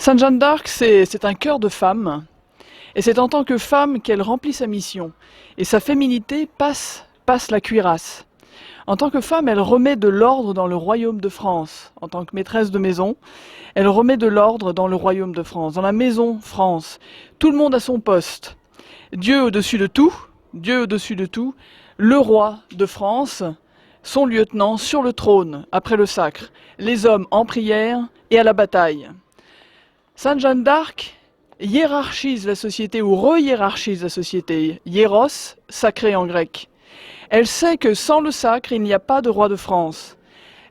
Sainte Jeanne d'Arc, c'est un cœur de femme, et c'est en tant que femme qu'elle remplit sa mission. Et sa féminité passe la cuirasse. En tant que femme, elle remet de l'ordre dans le royaume de France. En tant que maîtresse de maison, elle remet de l'ordre dans le royaume de France, dans la maison France. Tout le monde a son poste. Dieu au-dessus de tout, le roi de France, son lieutenant sur le trône après le sacre, les hommes en prière et à la bataille. Sainte Jeanne d'Arc hiérarchise la société ou re-hiérarchise la société. Hieros, sacré en grec. Elle sait que sans le sacre, il n'y a pas de roi de France.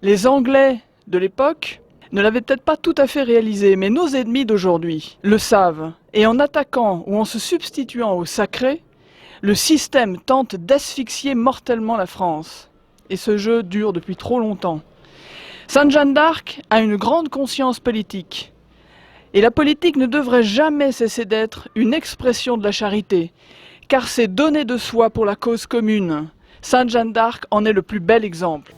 Les Anglais de l'époque ne l'avaient peut-être pas tout à fait réalisé, mais nos ennemis d'aujourd'hui le savent. Et en attaquant ou en se substituant au sacré, le système tente d'asphyxier mortellement la France. Et ce jeu dure depuis trop longtemps. Sainte Jeanne d'Arc a une grande conscience politique. Et la politique ne devrait jamais cesser d'être une expression de la charité, car c'est donner de soi pour la cause commune. Sainte Jeanne d'Arc en est le plus bel exemple.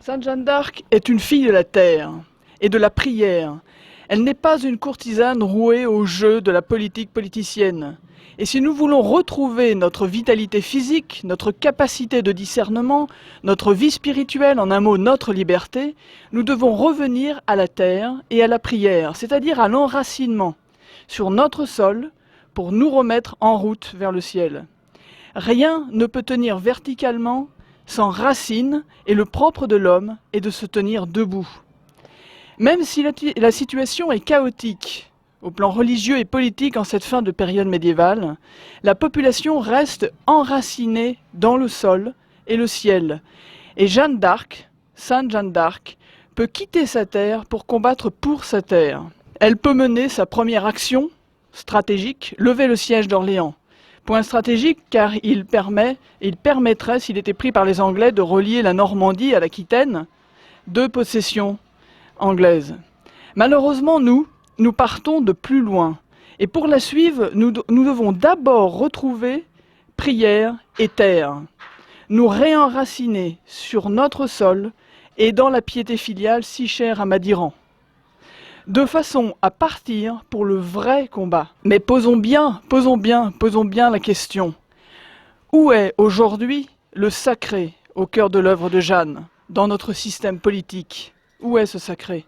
Sainte Jeanne d'Arc est une fille de la terre et de la prière. Elle n'est pas une courtisane rouée au jeu de la politique politicienne. Et si nous voulons retrouver notre vitalité physique, notre capacité de discernement, notre vie spirituelle, en un mot notre liberté, nous devons revenir à la terre et à la prière, c'est-à-dire à l'enracinement, sur notre sol, pour nous remettre en route vers le ciel. Rien ne peut tenir verticalement sans racines, et le propre de l'homme est de se tenir debout. Même si la situation est chaotique, au plan religieux et politique en cette fin de période médiévale, la population reste enracinée dans le sol et le ciel. Et Jeanne d'Arc, Sainte Jeanne d'Arc, peut quitter sa terre pour combattre pour sa terre. Elle peut mener sa première action stratégique, lever le siège d'Orléans. Point stratégique car il permettrait, s'il était pris par les Anglais, de relier la Normandie à l'Aquitaine, deux possessions anglaise. Malheureusement, nous partons de plus loin. Et pour la suivre, nous devons d'abord retrouver prière et terre. Nous réenraciner sur notre sol et dans la piété filiale si chère à Madiran. De façon à partir pour le vrai combat. Mais posons bien la question. Où est aujourd'hui le sacré au cœur de l'œuvre de Jeanne, dans notre système politique ? Où est ce sacré?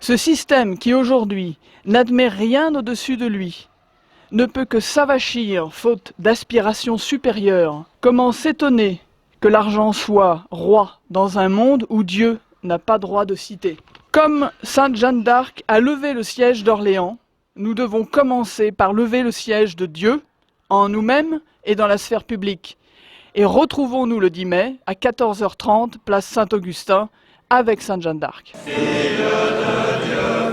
Ce système qui aujourd'hui n'admet rien au-dessus de lui, ne peut que s'avachir faute d'aspiration supérieure. Comment s'étonner que l'argent soit roi dans un monde où Dieu n'a pas droit de cité? Comme Sainte Jeanne d'Arc a levé le siège d'Orléans, nous devons commencer par lever le siège de Dieu en nous-mêmes et dans la sphère publique. Et retrouvons-nous le 10 mai à 14h30, place Saint-Augustin, avec Sainte Jeanne d'Arc. Fille de Dieu.